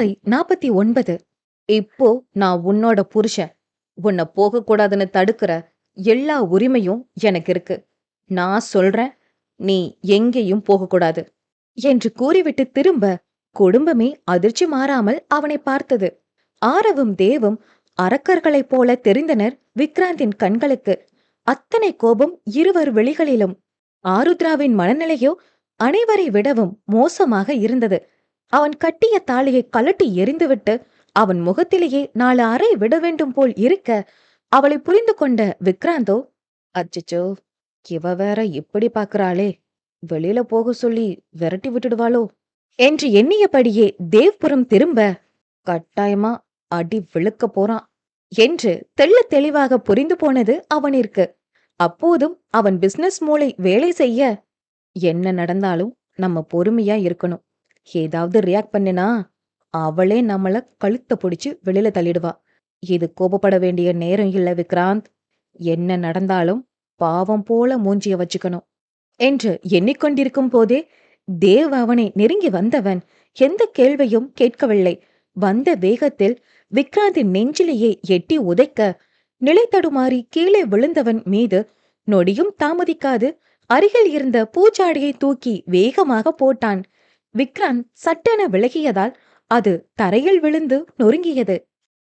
ஓசை 49. இப்போ நான் உன்னோட புருஷன். உன்னை போகக்கூடாதுன்னு தடுக்கிற எல்லா உரிமையும் எனக்கு இருக்கு. நான் சொல்றேன், நீ எங்கேயும் போகக்கூடாது என்று கூறிவிட்டு திரும்ப குடும்பமே அதிர்ச்சி மாறாமல் அவனை பார்த்தது. ஆரவும் தேவும் அரக்கர்களைப் போல தெரிந்தனர் விக்ராந்தின் கண்களுக்கு. அத்தனை கோபம் இருவர் வெளிகளிலும். ஆருத்ராவின் மனநிலையோ அனைவரை விடவும் மோசமாக இருந்தது. அவன் கட்டிய தாலியை கழட்டி எறிந்துவிட்டு அவன் முகத்திலேயே 4 அறை விட வேண்டும் போல் இருக்க, அவளை புரிந்து கொண்ட விக்ராந்தோ, அச்சச்சோ, இவ வேற இப்படி பாக்குறாளே, வெளியில போக சொல்லி விரட்டி விட்டுடுவாளோ என்று எண்ணியபடியே தேவ்புரம் திரும்ப, கட்டாயமா அடி விழுக்க போறான் என்று தெள்ளத் தெளிவாக புரிந்து போனது அவனிற்கு. அப்போதும் அவன் பிசினஸ் மூளை வேலை செய்ய, என்ன நடந்தாலும் நம்ம பொறுமையா இருக்கணும். ஏதாவது ரியாக்ட் பண்ணினா அவளே நம்மள கழுத்த பிடிச்சு வெளியில தள்ளிடுவா. இது கோபப்பட வேண்டிய நேரம் இல்ல விக்ராந்த். என்ன நடந்தாலும் பாவம் போல மூஞ்சிய வச்சுக்கணும் என்று எண்ணிக்கொண்டிருக்கும் போதே தேவ் அவனை நெருங்கி வந்தவன் எந்த கேள்வியும் கேட்கவில்லை. வந்த வேகத்தில் விக்ராந்தின் நெஞ்சிலேயே எட்டி உதைக்க, நிலை தடுமாறி கீழே விழுந்தவன் மீது நொடியும் தாமதிக்காது அருகில் இருந்த பூச்சாடியை தூக்கி வேகமாக போட்டான். விக்ராந்த் சட்டென விலகியதால் அது தரையில் விழுந்து நொறுங்கியது.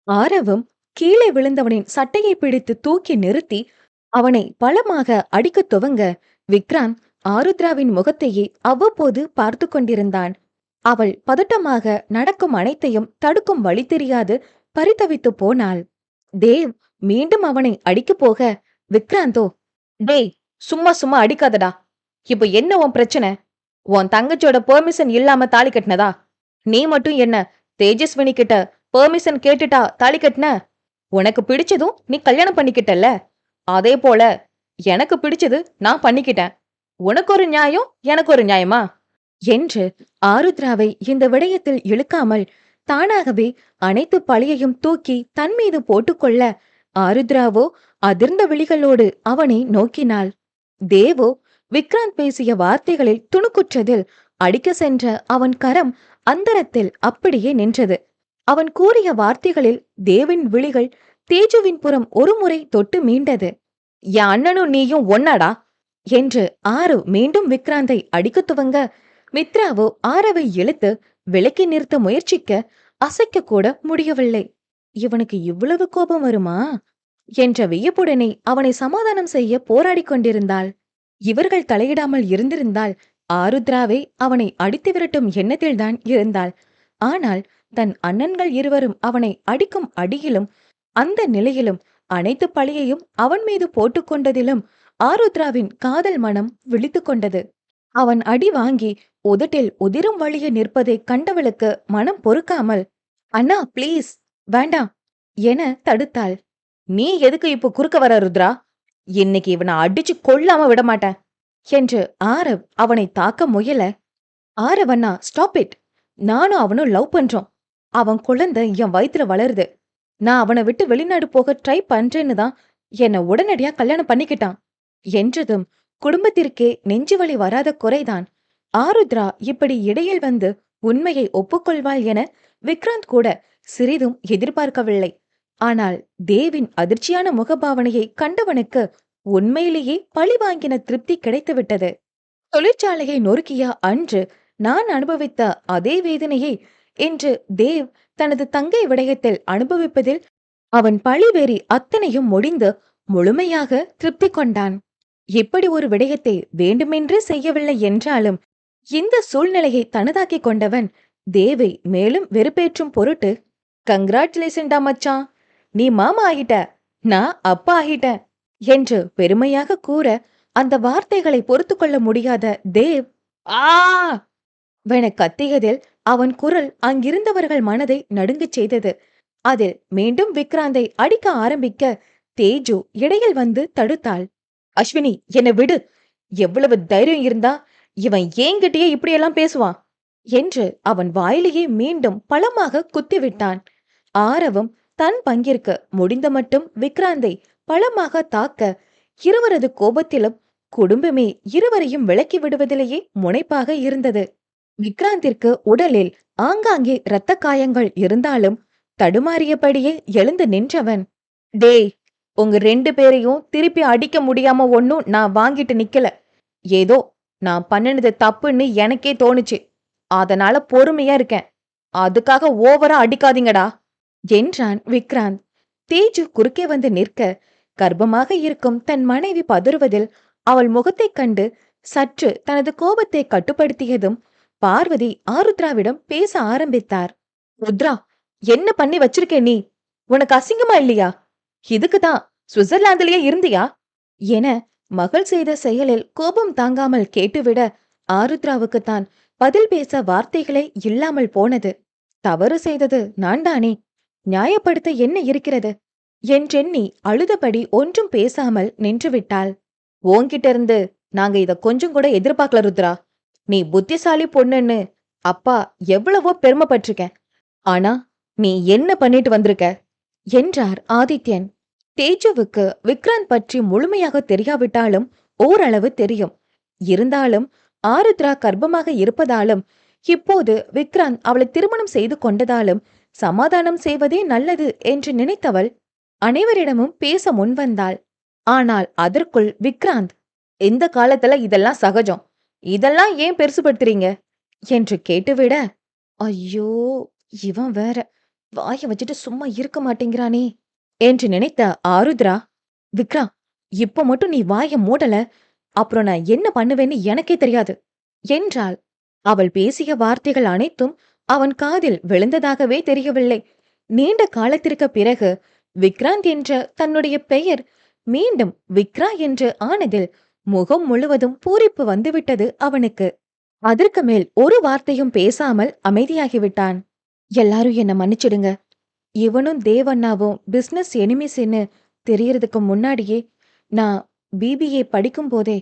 ஆரவும் கீழே விழுந்தவனின் சட்டையை பிடித்து தூக்கி நிறுத்தி அவனை பலமாக அடிக்கத் துவங்க, விக்ராந்த் ஆருத்ராவின் முகத்தையே அவ்வப்போது பார்த்து கொண்டிருந்தான். அவள் பதட்டமாக நடக்கும் அனைத்தையும் தடுக்கும் வழி தெரியாது பரிதவித்து போனாள். தேவ் மீண்டும் அவனை அடிக்கப் போக, விக்ராந்தோ, டேய், சும்மா சும்மா அடிக்காதடா. இப்போ என்ன உன் பிரச்சனை? உன் தங்கச்சியோட பெர்மிஷன் இல்லாம தாலி கட்டினதா? நீ மட்டும் என்ன தேஜஸ்வினி கிட்ட பெர்மிஷன் கேட்டுட்டா தாலி கட்டின? உனக்கு பிடிச்சதும் நீ கல்யாணம் பண்ணிக்கிட்டல்ல, அதே போல எனக்கு பிடிச்சது நான் பண்ணிக்கிட்டேன். உனக்கு ஒரு நியாயம், எனக்கு ஒரு நியாயமா என்று ஆருத்ராவை இந்த விடயத்தில் இழுக்காமல் தானாகவே அனைத்து பழியையும் தூக்கி தன் மீது போட்டுக்கொள்ள, ஆருத்ராவோ அதிர்ந்த விழிகளோடு அவனை நோக்கினாள். தேவோ விக்ராந்த் பேசிய வார்த்தைகளில் துணுக்குற்றதில் அடிக்க சென்ற அவன் கரம் அந்தரத்தில் அப்படியே நின்றது. அவன் கூறிய வார்த்தைகளில் தேவின் விழிகள் தேஜுவின் புறம் ஒருமுறை தொட்டு மீண்டது. என் அண்ணனும் நீயும் ஒன்னாடா என்று ஆரு மீண்டும் விக்ராந்தை அடிக்க துவங்க, மித்ராவோ ஆரவை இழுத்து விலக்கி நிறுத்த முயற்சிக்க அசைக்க கூட முடியவில்லை. இவனுக்கு இவ்வளவு கோபம் வருமா என்ற வியப்புடனே அவனை சமாதானம் செய்ய போராடி கொண்டிருந்தாள். இவர்கள் தலையிடாமல் இருந்திருந்தால் ஆருத்ராவை அவனை அடித்து விரட்டும் எண்ணத்தில்தான் இருந்தாள். ஆனால் தன் அண்ணன்கள் இருவரும் அவனை அடிக்கும் அடியிலும் அந்த நிலையிலும் அனைத்து பழியையும் அவன் மீது போட்டுக்கொண்டதிலும் ஆருத்ராவின் காதல் மனம் விழித்து கொண்டது. அவன் அடி வாங்கி உதட்டில் உதிரும் வழிய நிற்பதை கண்டவளுக்கு மனம் பொறுக்காமல், அண்ணா பிளீஸ், வேண்டாம் என தடுத்தாள். நீ எதுக்கு இப்போ குறுக்க வர ருத்ரா? இன்னைக்கு இவனை அடிச்சு கொல்லாம விடமாட்டேன் என்று ஆரவ் அவனை தாக்க முயல, ஆரவண்ணா ஸ்டாப் இட். நானும் அவனும் லவ் பண்றோம். அவன் குழந்தை என் வயித்துல வளருது. நான் அவனை விட்டு வெளிநாடு போக ட்ரை பண்றேன்னு தான் என்னை உடனடியா கல்யாணம் பண்ணிக்கிட்டான் என்றதும் குடும்பத்திற்கே நெஞ்சுவலி வராத குறைதான். ஆருத்ரா இப்படி இடையில் வந்து உண்மையை ஒப்புக்கொள்வாள் என விக்ராந்த் கூட சிறிதும் எதிர்பார்க்கவில்லை. ஆனால் தேவின் அதிர்ச்சியான முகபாவனையை கண்டவனுக்கு உண்மையிலேயே பழி வாங்கின திருப்தி கிடைத்துவிட்டது. தொழிற்சாலையை நொறுக்கிய அன்று நான் அனுபவித்த அதே வேதனையை இன்று தேவ் தனது தங்கை விடயத்தில் அனுபவிப்பதில் அவன் பழிவேறி அத்தனையும் முடிந்து முழுமையாக திருப்தி கொண்டான். இப்படி ஒரு விடயத்தை வேண்டுமென்றே செய்யவில்லை என்றாலும் இந்த சூழ்நிலையை தனதாக்கிக் கொண்டவன் தேவை மேலும் வெறுப்பேற்றும் பொருட்டு, கங்க்ராச்சுலேஷன்டா மச்சான், நீ மாமா ஆகிட்ட, நான் அப்பா ஆகிட்டேன் என்று பெருமையாக கூற, அந்த வார்த்தைகளை பொறுத்து கொள்ள முடியாத தேவ் ஆ வென கத்தியதில் அவன் குரல் அங்கிருந்தவர்கள் மனதை நடுங்கச் செய்தது. அதில் மீண்டும் விக்ராந்தை அடிக்க ஆரம்பிக்க தேஜு இடையில் வந்து தடுத்தாள். அஸ்வினி, என்னை விடு. எவ்வளவு தைரியம் இருந்தா இவன் ஏங்கிட்டயே இப்படியெல்லாம் பேசுவான் என்று அவன் வாயிலேயே மீண்டும் பலமாக குத்திவிட்டான். ஆரவும் தன் பங்கிற்கு முடிந்த மட்டும் விக்ராந்தை பலமாக தாக்க, இருவரது கோபத்திலும் குடும்பமே இருவரையும் விலக்கி விடுவதிலேயே முனைப்பாக இருந்தது. விக்ராந்திற்கு உடலில் ஆங்காங்கே இரத்த காயங்கள் இருந்தாலும் தடுமாறியபடியே எழுந்து நின்றவன், டேய், உங்க 2 பேரையும் திருப்பி அடிக்க முடியாம ஒன்னும் நான் வாங்கிட்டு நிக்கல. ஏதோ நான் பண்ணுனது தப்புன்னு எனக்கே தோணுச்சு. அதனால பொறுமையா இருக்கேன். அதுக்காக ஓவரா அடிக்காதீங்கடா என்றான் விக்ராந்த். தேஜு குறுக்கே வந்து நிற்க, கர்ப்பமாக இருக்கும் தன் மனைவி பதறுவதில் அவள் முகத்தைக் கண்டு சற்று தனது கோபத்தை கட்டுப்படுத்தியதும் பார்வதி ஆருத்ராவிடம் பேச ஆரம்பித்தார். ருத்ரா, என்ன பண்ணி வச்சிருக்கே நீ? உனக்கு அசிங்கமா இல்லையா? இதுக்குதான் சுவிட்சர்லாந்திலேயே இருந்தியா என மகள் செய்த செயலில் கோபம் தாங்காமல் கேட்டுவிட, ஆருத்ராவுக்குத்தான் பதில் பேச வார்த்தைகளே இல்லாமல் போனது. தவறு செய்தது நான்தானே, நியாயப்படுத்த என்ன இருக்கிறது என்றெண்ணி அழுதபடி ஒன்றும் பேசாமல் நின்றுவிட்டாள். ஓங்கிட்ட இருந்து நாங்க இத கொஞ்சம் கூட எதிர்பார்க்கல ருத்ரா. நீ புத்திசாலி பொண்ணுன்னு அப்பா எவ்வளவோ பெருமைப்பட்டிருக்கேன். ஆனா நீ என்ன பண்ணிட்டு வந்திருக்க என்றார் ஆதித்யன். தேஜுவுக்கு விக்ராந்த் பற்றி முழுமையாக தெரியாவிட்டாலும் ஓரளவு தெரியும். இருந்தாலும் ஆருத்ரா கர்ப்பமாக இருப்பதாலும் இப்போது விக்ராந்த் அவளை திருமணம் செய்து கொண்டதாலும் சமாதானம் செய்வதே நல்லது என்று நினைத்தவள் அனைவரிடமும் பேச முன்வந்தாள். ஆனால் அதற்குள் விக்ராந்த், இந்த காலத்துல இதெல்லாம் சகஜம், இதெல்லாம் ஏன் பெருசுபடுத்துறீங்க என்று கேட்டுவிட, ஐயோ, இவன் வேற வாய வச்சுட்டு சும்மா இருக்க மாட்டேங்கிறானே என்று நினைத்த ஆருத்ரா, விக்ரா, இப்ப மட்டும் நீ வாய மூடல, அப்புறம் நான் என்ன பண்ணுவேன்னு எனக்கே தெரியாது என்றாள். அவள் பேசிய வார்த்தைகள் அனைத்தும் அவன் காதில் விழுந்ததாகவே தெரியவில்லை. நீண்ட காலத்திற்கு பிறகு விக்ராந்த் என்ற தன்னுடைய பெயர் மீண்டும் விக்ரா என்று ஆனதில் முகம் முழுவதும் பூரிப்பு வந்துவிட்டது அவனுக்கு. அதற்கு மேல் ஒரு வார்த்தையும் பேசாமல் அமைதியாகிவிட்டான். எல்லாரும் என்ன மன்னிச்சிடுங்க. இவனும் தேவண்ணாவும் பிசினஸ் எனிமிஸ்ன்னு தெரியறதுக்கு முன்னாடியே நான் பிபிஏ படிக்கும் போதே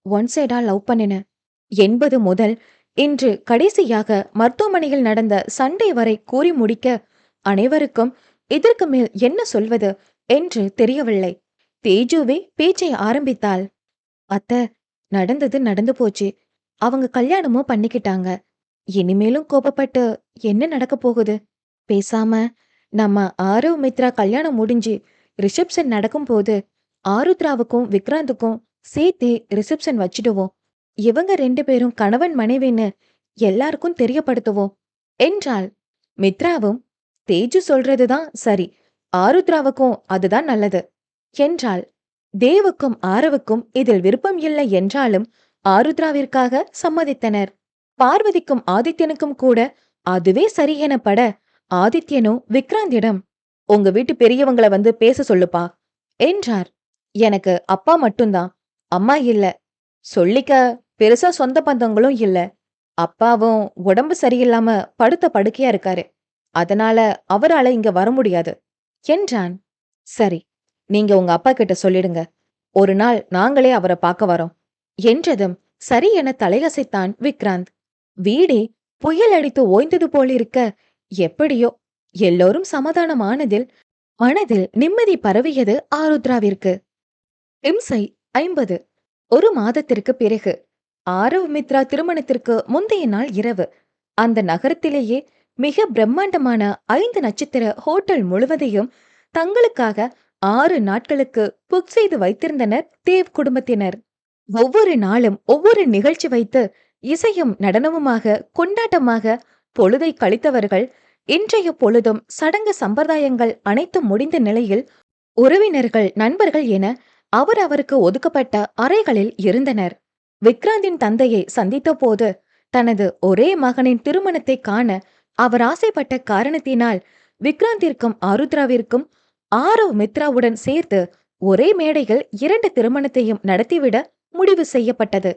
ஒன் சைடா லவ் பண்ணினேன். 80 முதல் இன்று கடைசியாக மருத்துவமனையில் நடந்த சண்டை வரை கூறி முடிக்க அனைவருக்கும் இதற்கு மேல் என்ன சொல்வது என்று தெரியவில்லை. தேஜுவே பேச்சை ஆரம்பித்தாள். அத்த, நடந்தது நடந்து போச்சு. அவங்க கல்யாணமும் பண்ணிக்கிட்டாங்க. இனிமேலும் கோபப்பட்டு என்ன நடக்க போகுது? பேசாம நம்ம ஆரவ் மித்ரா கல்யாணம் முடிஞ்சு ரிசப்ஷன் நடக்கும்போது ஆருத்ராவுக்கும் விக்ராந்துக்கும் சேர்த்தே ரிசப்ஷன் வச்சிடுவோம். இவங்க 2 பேரும் கணவன் மனைவின்னு எல்லாருக்கும் தெரியப்படுத்துவோம் என்றாள். மித்ராவும், தேஜு சொல்றதுதான் சரி, ஆருத்ராவுக்கும் அதுதான் நல்லது என்றாள். தேவுக்கும் ஆரவுக்கும் இதில் விருப்பம் இல்லை என்றாலும் ஆருத்ராவிற்காக சம்மதித்தனர். பார்வதிக்கும் ஆதித்யனுக்கும் கூட அதுவே சரி எனப்பட, ஆதித்யனோ விக்ராந்திடம், உங்க வீட்டு பெரியவங்கள வந்து பேச சொல்லுப்பா என்றார். எனக்கு அப்பா மட்டும்தான், அம்மா இல்ல. சொல்லிக்க பெருசா சொந்த பந்தங்களும் இல்ல. அப்பாவும் உடம்பு சரியில்லாம படுத்த படுக்கையா இருக்காரு. அதனால அவரால இங்க வர முடியாது என்றான். சரி, நீங்க உங்க அப்பா கிட்ட சொல்லிடுங்க. ஒரு நாள் நாங்களே அவரை பார்க்க வரோம் என்றதும் சரி என தலையசைத்தான் விக்ராந்த். வீடே புயல் அடித்து ஓய்ந்தது போலிருக்க, எப்படியோ எல்லோரும் சமாதானமானதில் மனதில் நிம்மதி பரவியது ஆருத்ராவிற்கு. இம்சை 50. ஒரு மாதத்திற்கு பிறகு ஆரவ் மித்ரா திருமணத்திற்கு முந்தைய நாள் இரவு அந்த நகரத்திலேயே மிக பிரம்மாண்டமான 5 நட்சத்திர ஹோட்டல் முழுவதையும் தங்களுக்காக 6 நாட்களுக்கு புக் செய்து வைத்திருந்தனர் தேவ் குடும்பத்தினர். ஒவ்வொரு நாளும் ஒவ்வொரு நிகழ்ச்சி வைத்து இசையும் நடனமுமாக கொண்டாட்டமாக பொழுதை கழித்தவர்கள் இன்றைய பொழுதும் சடங்கு சம்பிரதாயங்கள் அனைத்தும் முடிந்த நிலையில் உறவினர்கள் நண்பர்கள் என அவருக்கு ஒதுக்கப்பட்ட அறைகளில் இருந்தனர். விக்ராந்தின் தந்தையை சந்தித்த போது தனது ஒரே மகனின் திருமணத்தை காண அவர் ஆசைப்பட்ட காரணத்தினால் விக்ராந்திற்கும் ஆருத்ராவிற்கும் ஆரவ் மித்ராவுடன் சேர்த்து ஒரே மேடையில் 2 திருமணத்தையும் நடத்திவிட முடிவு செய்யப்பட்டது.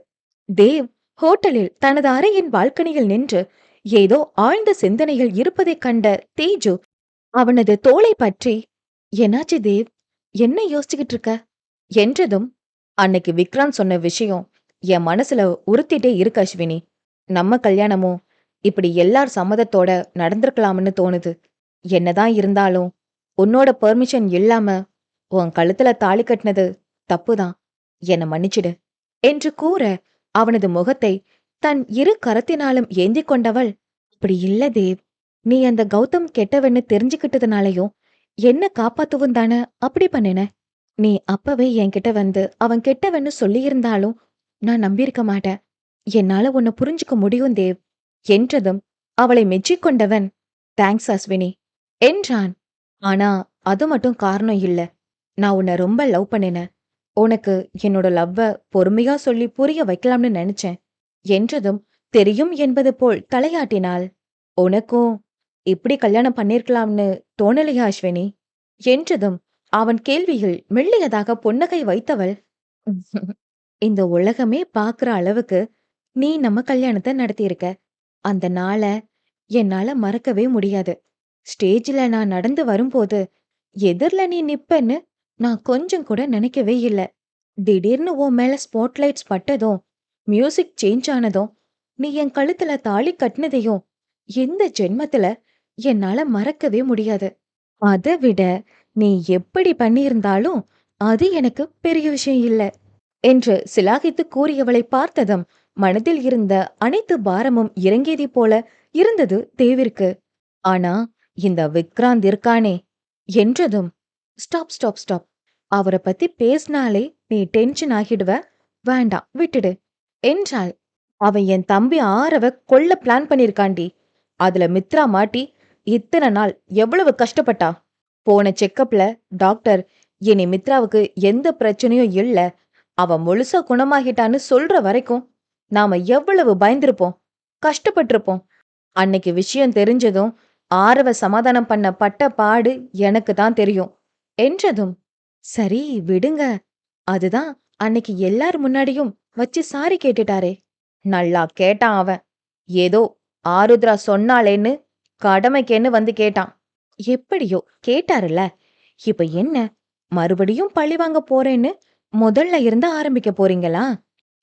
தேவ் ஹோட்டலில் தனது அறையின் பால்கனியில் நின்று ஏதோ ஆழ்ந்த சிந்தனையில் இருப்பதைக் கண்ட தேஜு அவனது தோளை பற்றி, என்னாச்சு தேவ், என்ன யோசிச்சுக்கிட்டு இருக்க என்றதும், அன்னைக்கு விக்ராந்த் சொன்ன விஷயம் என் மனசுல உறுத்திட்டே இருக்கு அஸ்வினி. நம்ம கல்யாணமும் இப்படி எல்லார் சம்மதத்தோட நடந்திருக்கலாம்னு தோணுது. என்னதான் இருந்தாலும் உன்னோட பெர்மிஷன் இல்லாம உன் கழுத்துல தாலி கட்டினது தப்புதான், என்னை மன்னிச்சிடு என்று கூற அவனது முகத்தை தன் இரு கரத்தினாலும் ஏந்தி கொண்டவள், அப்படி இல்ல தேவ். நீ அந்த கௌதம் கெட்டவன்னு தெரிஞ்சுக்கிட்டதுனாலயும் என்ன காப்பாத்தவும் தானே அப்படி பண்ணின. நீ அப்பவே என்கிட்ட வந்து அவன் கெட்டவன்னு சொல்லியிருந்தாலும் நான் நம்பியிருக்க மாட்டேன். என்னால உன்னை புரிஞ்சுக்க முடியும் தேவ் என்றதும் அவளை மெச்சிக்கொண்டவன், தேங்க்ஸ் அஸ்வினி என்றான். ஆனா அது மட்டும் காரணம் இல்ல. நான் உன்னை ரொம்ப லவ் பண்ணினேன். உனக்கு என்னோட லவ்வ பொறுமையா சொல்லி புரிய வைக்கலாம்னு நினைச்சேன் என்றதும் தெரியும் என்பது போல் தலையாட்டினாள். உனக்கும் இப்படி கல்யாணம் பண்ணிருக்கலாம்னு தோணலையா அஸ்வினி என்றதும் அவன் கேள்வியில் மெல்லியதாக புன்னகை வைத்தவள், இந்த உலகமே பாக்குற அளவுக்கு நீ நம்ம கல்யாணத்தை நடத்தியிருக்க. அந்த நாள என்னால மறக்கவே முடியாது. ஸ்டேஜ்ல நான் நடந்து வரும்போது எதிர்ல நீ நிப்பன்னு நான் கொஞ்சம் கூட நினைக்கவே இல்ல. திடீர்னு உன் மேல ஸ்பாட்லைட்ஸ் பட்டதும், மியூசிக் சேஞ்ச் ஆனதும், நீ என் கழுத்துல தாலி கட்டினதையும் எந்த ஜென்மத்துல என்னால மறக்கவே முடியாது. அத விட நீ எப்படி பண்ணியிருந்தாலும் அது எனக்கு பெரிய விஷயம் இல்ல என்று சிலாகித்து கூறியவளை பார்த்ததும் மனதில் இருந்த அனைத்து பாரமும் இறங்கியதை போல இருந்தது தேவிற்கு. ஆனா இந்த விக்ராந்த் இருக்கானே என்றதும், ஸ்டாப் ஸ்டாப் ஸ்டாப். அவரை பத்தி பேசினாலே நீ டென்ஷன் ஆகிடுவ. வேண்டாம் விட்டுடு என்றாள். அவன் என் தம்பி ஆரவ கொல்ல பிளான் பண்ணிருக்காண்டி. அதுல மித்ரா மாட்டி இத்தனை நாள் எவ்வளவு கஷ்டப்பட்டா. போன செக்கப்ல டாக்டர் இனி மித்ராவுக்கு எந்த பிரச்சனையும் இல்ல, அவ முழுசா குணமாகிட்டான்னு சொல்ற வரைக்கும் நாம எவ்வளவு பயந்திருப்போம், கஷ்டப்பட்டிருப்போம். அன்னைக்கு விஷயம் தெரிஞ்சதும் ஆரவ சமாதானம் பண்ண பட்ட பாடு எனக்கு தான் தெரியும் என்றதும், சரி விடுங்க. அதுதான் அன்னைக்கு எல்லார் முன்னாடியும் வச்சு சாரி கேட்டுட்டாரே. நல்லா கேட்டான் அவன். ஏதோ ஆருத்ரா சொன்னாளேன்னு கடமைக்கேன்னு வந்து கேட்டான். எப்படியோ கேட்டாருல. இப்ப என்ன, மறுபடியும் பழி வாங்க போறேன்னு முதல்ல இருந்து ஆரம்பிக்க போறீங்களா?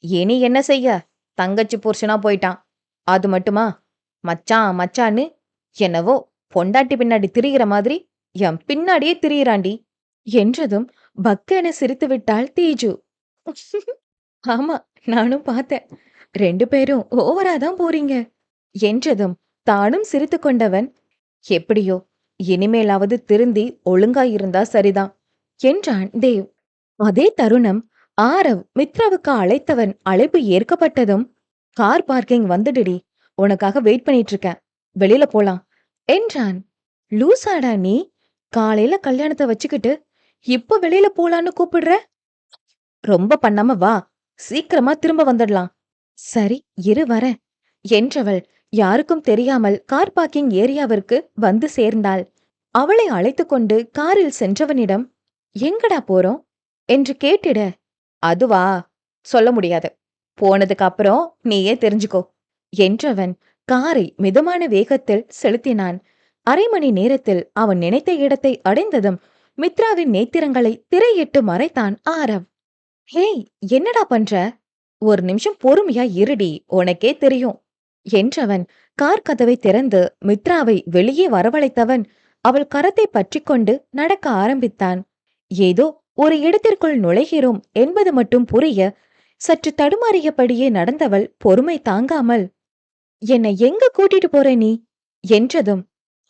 இனி என்ன செய்ய, தங்கச்சி புருஷனா போயிட்டான். அது மட்டுமா, மச்சான் மச்சான்னு என்னவோ பொண்டாட்டி பின்னாடி திரிகிற மாதிரி என் பின்னாடியே திரியிறாண்டி என்றதும் பக்கென சிரித்து விட்டாள் தேஜு. ஆமா, நானும் பார்த்தேன். 2 பேரும் ஓவரா தான் போறீங்க என்றதும் தானும் சிரித்து கொண்டவன், எப்படியோ இனிமேலாவது திருந்தி ஒழுங்கா இருந்தா சரிதான் என்றான் தேவ். அதே தருணம் ஆரவ் மித்ராவுக்கு அழைத்தவன் அழைப்பு ஏற்கப்பட்டதும், கார் பார்க்கிங் வந்துடுடி, உனக்காக வெயிட் பண்ணிட்டு இருக்கேன், வெளியில போலாம் என்றான். லூசாடா நீ, காலையில கல்யாணத்தை வச்சுக்கிட்டு இப்ப வெளியில போலான்னு கூப்பிடுற. ரொம்ப பண்ணாம வா, சீக்கிரமா திரும்ப வந்துடலாம். சரி இரு வரேன் என்றவள் யாருக்கும் தெரியாமல் கார் பார்க்கிங் ஏரியாவிற்கு வந்து சேர்ந்தாள். அவளை அழைத்து கொண்டு காரில் சென்றவனிடம், எங்கடா போறோம் என்று கேட்டிட, அதுவா சொல்ல முடியாது, போனதுக்கு அப்புறம் நீயே தெரிஞ்சுக்கோ என்றவன் காரை மிதமான வேகத்தில் செலுத்தினான். அரை மணி நேரத்தில் அவன் நினைத்த இடத்தை அடைந்ததும் மித்ராவின் நேத்திரங்களை திரையிட்டு மறைத்தான் ஆரவ். ஹேய், என்னடா பண்ற? ஒரு நிமிஷம் பொறுமையா இருடி, உனக்கே தெரியும் என்றவன் கார் கதவை திறந்து மித்ராவை வெளியே வரவழைத்தவன் அவள் கரத்தை பற்றிக்கொண்டு நடக்க ஆரம்பித்தான். ஏதோ ஒரு இடத்திற்குள் நுழைகிறோம் என்பது மட்டும் புரிய சற்று தடுமாறியபடியே நடந்தவள் பொறுமை தாங்காமல், என்னை எங்க கூட்டிட்டு போற நீ என்றதும்,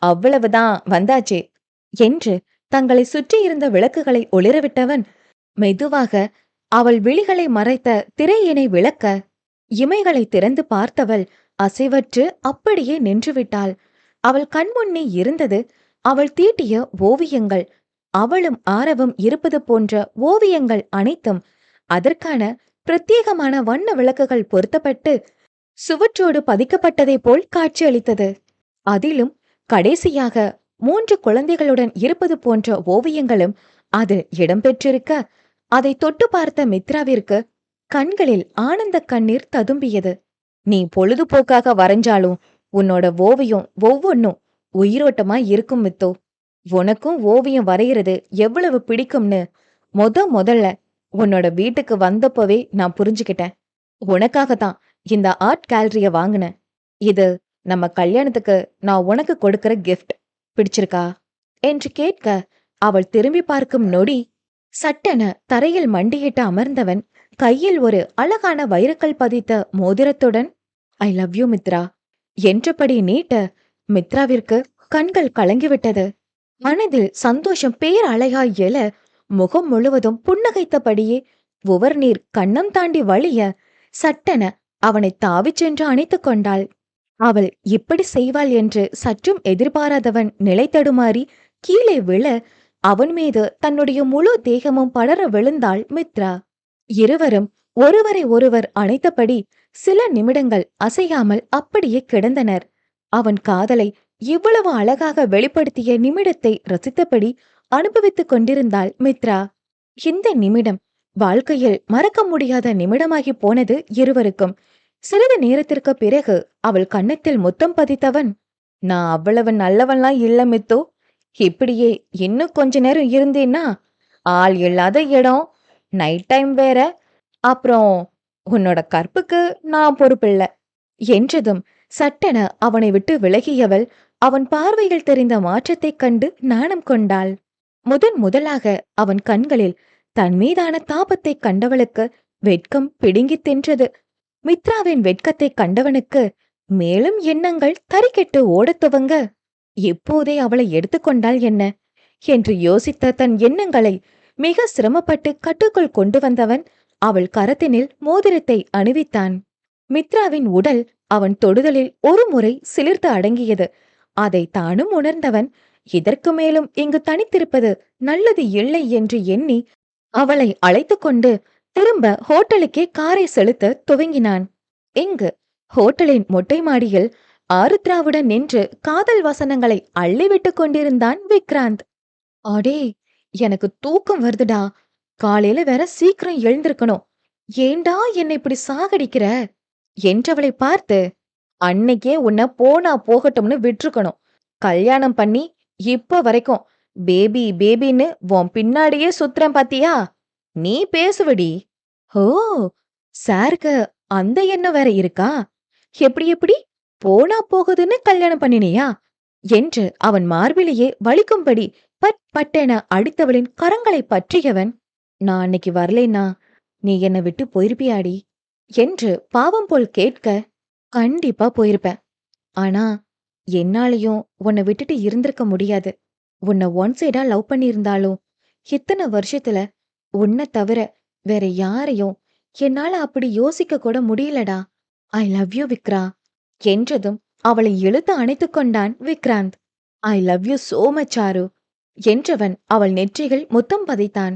அவ்வளவுதான் வந்தாச்சே என்று தங்களை சுற்றியிருந்த விளக்குகளை ஒளிரவிட்டவன் மெதுவாக அவள் விழிகளை மறைத்த திரையினை விளக்க, இமைகளை திறந்து பார்த்தவள் அசைவற்று அப்படியே நின்றுவிட்டாள். அவள் கண்முன்னே இருந்தது அவள் தீட்டிய ஓவியங்கள். அவளும் ஆரவும் இருப்பது போன்ற ஓவியங்கள் அனைத்தும் அதற்கான பிரத்யேகமான வண்ண விளக்குகள் பொருத்தப்பட்டு சுவற்றோடு பதிக்கப்பட்டதை போல் காட்சியளித்தது. அதிலும் கடைசியாக 3 குழந்தைகளுடன் இருப்பது போன்ற ஓவியங்களும் அதில் இடம்பெற்றிருக்க, அதை தொட்டு பார்த்த மித்ராவிற்கு கண்களில் ஆனந்த கண்ணீர் ததும்பியது. நீ பொழுதுபோக்காக வரைஞ்சாலும் உன்னோட ஓவியம் ஒவ்வொன்னும் உயிரோட்டமா இருக்கும் மித்தோ. உனக்கும் ஓவியம் வரைகிறது எவ்வளவு பிடிக்கும்னு முதல்ல உன்னோட வீட்டுக்கு வந்தப்பவே நான் புரிஞ்சுக்கிட்டேன். உனக்காகத்தான் இந்த ஆர்ட் கேலரிய வாங்கினேன். இது நம்ம கல்யாணத்துக்கு நான் உனக்கு கொடுக்கிற கிஃப்ட். பிடிச்சிருக்கா என்று கேட்க, அவள் திரும்பி பார்க்கும் நொடி சட்டென தரையில் மண்டியிட்டு அமர்ந்தவன் கையில் ஒரு அழகான வைரக்கல் பதித்த மோதிரத்துடன் ஐ லவ் யூ மித்ரா என்றபடி நீட்ட மித்ராவிற்கு கண்கள் கலங்கிவிட்டது. மனதில் சந்தோஷம் பேரலையாய் எழ முகம் முழுவதும் புன்னகைத்தபடியே உவர்நீர் கன்னம் தாண்டி வழிய சட்டென அவனை தாவிச் சென்று அணைத்துக் கொண்டாள். அவள் இப்படி செய்வாள் என்று சற்றும் எதிர்பாராதவன் நிலை தடுமாறி கீழே விழ அவன் மீது தன்னுடைய முழு தேகமும் படர விழுந்தாள் மித்ரா. இருவரும் ஒருவரை ஒருவர் அணைத்தபடி சில நிமிடங்கள் அசையாமல் அப்படியே கிடந்தனர். அவன் காதலை இவ்வளவு அழகாக வெளிப்படுத்திய நிமிடத்தை ரசித்தபடி அனுபவித்துக் கொண்டிருந்தாள் மித்ரா. இந்த நிமிடம் வாழ்க்கையில் மறக்க முடியாத நிமிடமாகி போனது இருவருக்கும். சிறிது நேரத்திற்கு பிறகு அவள் கன்னத்தில் முத்தம் பதித்தவன், நான் அவ்வளவு நல்லவன்லாம் இல்ல மித்து. இப்படியே இன்னும் கொஞ்ச நேரம் இருந்தேன்னா ஆள் இல்லாத இடம், நைட் டைம் வேற, அப்புறம் உன்னோட கற்புக்கு நான் பொறுப்பில்ல என்றதும் சட்டென அவனை விட்டு விலகியவள் அவன் பார்வையில் தெரிந்த மாற்றத்தைக் கண்டு நாணம் கொண்டாள். முதலாக அவன் கண்களில் தன் மீதான தாபத்தைக் கண்டவளுக்கு வெட்கம் பிடுங்கித் தின்றது. மித்ராவின் வெட்கத்தைக் கண்டவனுக்கு மேலும் எண்ணங்கள் தறிக்கெட்டு ஓடத் துவங்க, எப்போதே அவளை எடுத்துக்கொண்டால் என்ன என்று யோசித்த தன் எண்ணங்களை மிக சிரமப்பட்டு கட்டுக்குள் கொண்டு வந்தவன் அவள் கரத்தினில் மோதிரத்தை அணிவித்தான். மித்ராவின் உடல் அவன் தொடுதலில் ஒரு முறை சிலிர்த்து அடங்கியது. அதை தானும் உணர்ந்தவன் இதற்கு மேலும் இங்கு தனித்திருப்பது நல்லது இல்லை என்று எண்ணி அவளை அழைத்து கொண்டு திரும்ப ஹோட்டலுக்கே காரை செலுத்த துவங்கினான். இங்கு ஹோட்டலின் மொட்டை மாடியில் ஆருத்ராவுடன் நின்று காதல் வசனங்களை அள்ளிவிட்டுக் கொண்டிருந்தான் விக்ராந்த். அடே, எனக்கு தூக்கம் வருதுடா. காலையில வேற சீக்கிரம் எழுந்திருக்கணும். ஏண்டா என்னை இப்படி சாகடிக்கிற என்றவளை பார்த்து, அன்னைக்கே உன்னை போனா போகட்டும்னு விட்டுருக்கணும். கல்யாணம் பண்ணி இப்ப வரைக்கும் பேபி பேபின்னு உன் பின்னாடியே சுத்துறேன் பாத்தியா? நீ பேசுவடி. ஓ, சாருக்கு அந்த எண்ணம் வேற இருக்கா? எப்படி எப்படி போனா போகுதுன்னு கல்யாணம் பண்ணினியா என்று அவன் மார்பிலேயே வலிக்கும்படி பட் பட்டென அடித்தவளின் கரங்களை பற்றியவன், நான் அன்னைக்கு வரலேன்னா நீ என்னை விட்டு போயிருப்பியாடி என்று பாவம் போல் கேட்க, கண்டிப்பா போயிருப்பேன். ஆனா என்னாலையும் உன்னை விட்டுட்டு இருந்திருக்க முடியாது. உன்னை ஒன் சைடா லவ் பண்ணியிருந்தாலும் இத்தனை வருஷத்துல உன்னை தவிர வேற யாரையும் என்னால அப்படி யோசிக்க கூட முடியலடா. ஐ லவ் யூ விக்ரா என்றதும் அவளை இழுத்து அணைத்துக் கொண்டான் Vikrant. I love you so much Aaru என்றவன் அவள் நெற்றிகள் முத்தம் பதித்தான்.